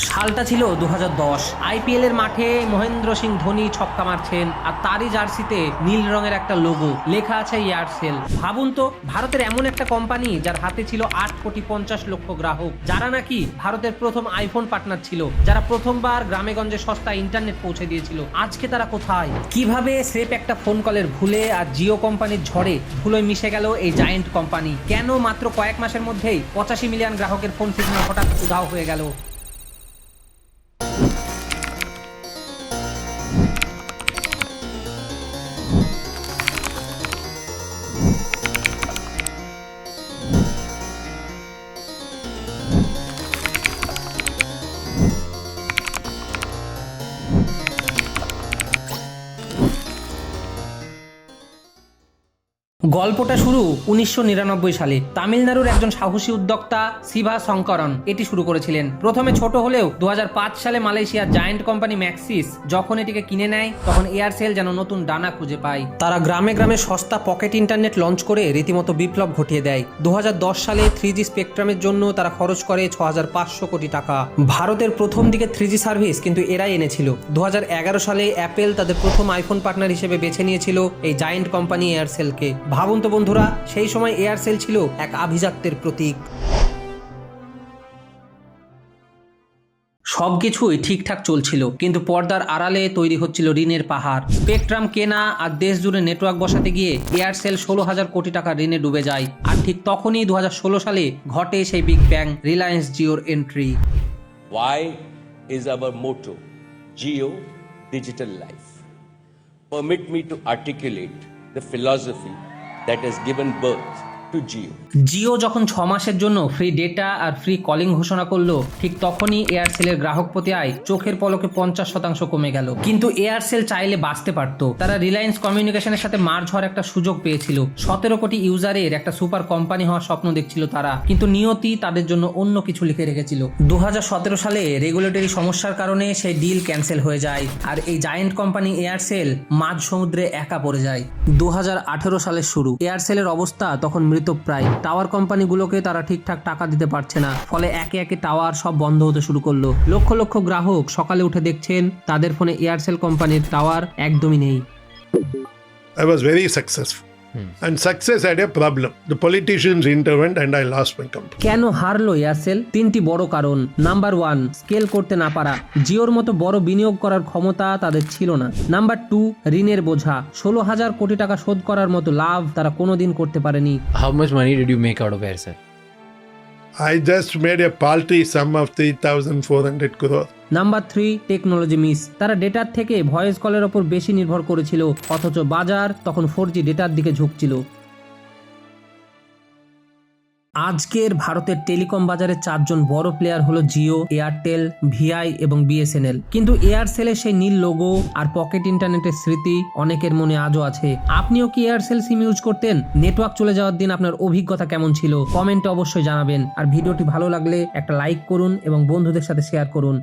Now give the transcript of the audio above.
সালটা ছিল 2010। আইপিএল এর মাঠে মহেন্দ্র সিং ধোনি ছক্কা মারছেন আর তারই জার্সিতে নীল রঙের একটা লোগো, লেখা আছে এয়ারসেল। ভাবুন তো, ভারতের এমন একটা কোম্পানি যার হাতে ছিল 8,50,00,000 গ্রাহক, যারা নাকি ভারতের প্রথম আইফোন পার্টনার ছিল, যারা প্রথমবার গ্রামে গঞ্জে সস্তা ইন্টারনেট পৌঁছে দিয়েছিল। আজকে তারা কোথায়? কিভাবে স্রেফ একটা ফোন কলের ভুলে আর জিও কোম্পানির ঝড়ে ধুলোয় মিশে গেল এই জায়েন্ট কোম্পানি? কেন মাত্র কয়েক মাসের মধ্যেই 85 মিলিয়ন গ্রাহকের ফোন সিগন্যাল হঠাৎ উধাও হয়ে গেল? গল্পটা শুরু 1999 সালে। তামিলনাড়ুর একজন সাহসী উদ্যোক্তা শিভা শঙ্করন এটি শুরু করেছিলেন। প্রথমে ছোট হলেও 2005 সালে মালয়েশিয়ার জায়ান্ট কোম্পানি ম্যাক্সিস যখন এটিকে কিনে নেয়, তখন এয়ারসেল যেন নতুন ডানা খুঁজে পায়। তারা গ্রামে গ্রামে সস্তা পকেট ইন্টারনেট লঞ্চ করে রীতিমতো বিপ্লব ঘটিয়ে দেয়। 2010 সালে 3G স্পেকট্রামের জন্য তারা খরচ করে 6,500 কোটি টাকা। ভারতের প্রথম দিকে 3G সার্ভিস কিন্তু এরাই এনেছিল। 2011 সালে অ্যাপেল তাদের প্রথম আইফোন পার্টনার হিসেবে বেছে নিয়েছিল এই জায়ান্ট কোম্পানি এয়ারসেলকে। ভাবুন তো বন্ধুরা, সেই সময় এয়ারসেল ছিল এক আভিজাত্যের প্রতীক। সবকিছুই ঠিকঠাক চলছিল, কিন্তু পর্দার আড়ালে তৈরি হচ্ছিল ঋণের পাহাড়। স্পেকট্রাম কেনা আর দেশ জুড়ে নেটওয়ার্ক বসাতে গিয়ে এয়ারসেল 16,000 কোটি টাকা ঋণে ডুবে যায়। আর ঠিক তখনই 2016 সালে ঘটে সেই বিগ ব্যাং, রিলায়েন্স জিওর entry. Why is our motto Geo Digital Life? Permit me to articulate the philosophy that has given birth to Geo. Jio যখন 6 মাসের জন্য ফ্রি ডেটা আর ফ্রি কলিং ঘোষণা করলো, ঠিক তখনই এয়ারসেলের গ্রাহকপ্রতি আয় চোখের পলকে 50% কমে গেল। কিন্তু এয়ারসেল চাইলে বাঁচতে পারত। তারা রিলায়েন্স কমিউনিকেশনের সাথে মার্জ হওয়ার একটা সুযোগ পেয়েছিল। 17 কোটি ইউজারের একটা সুপার কোম্পানি হওয়ার স্বপ্ন দেখছিল তারা, কিন্তু নিয়তি তাদের জন্য অন্য কিছু লিখে রেখেছিল। 2017 সালে রেগুলেটরি সমস্যার কারণে সেই ডিল ক্যান্সেল হয়ে যায়, আর এই জায়েন্ট কোম্পানি এয়ারসেল মাঝ সমুদ্রে একা পড়ে যায়। 2018 সালের শুরু। এয়ারসেলের অবস্থা তখন মৃতপ্রায়। টাওয়ার কোম্পানিগুলোকে তারা ঠিকঠাক টাকা দিতে পারছে না, ফলে একে একে টাওয়ার সব বন্ধ হতে শুরু করলো। লক্ষ লক্ষ গ্রাহক সকালে উঠে দেখছেন তাদের ফোনে এয়ারসেল কোম্পানির টাওয়ার একদমই নেই। I was very successful. And success had a problem. The politicians intervened and I lost my company. কেন হারলো এয়ারসেল? 3টি বড় কারণ। নাম্বার 1, স্কেল করতে না পারা। জিওর মতো বড় বিনিয়োগ করার ক্ষমতা তাদের ছিল না। নাম্বার 2, ঋণের বোঝা। 16,000 কোটি টাকা শোধ করার মতো লাভ তারা কোনোদিন করতে পারেনি। How much money did you make out of Aircel? I just made a paltry sum of 3,400 crore. Number 3, technology miss. তারা ডেটার থেকে ভয়েস কলের ওপর বেশি নির্ভর করেছিল, অথচ বাজার তখন 4G ডেটার দিকে ঝুঁকছিল। আজকের ভারতের টেলিকম বাজারে 4জন বড় প্লেয়ার হলো জিও, এয়ারটেল, ভিআই এবং বিএসএনএল। কিন্তু এয়ারসেলের সেই নীল লোগো আর পকেট ইন্টারনেটের স্মৃতি অনেকের মনে আজও আছে। আপনিও কি এয়ারসেল সিম ইউজ করতেন? নেটওয়ার্ক চলে যাওয়ার দিন আপনার অভিজ্ঞতা কেমন ছিল? কমেন্টে অবশ্যই জানাবেন। আর ভিডিওটি ভালো লাগলে একটা লাইক করুন এবং বন্ধুদের সাথে শেয়ার করুন।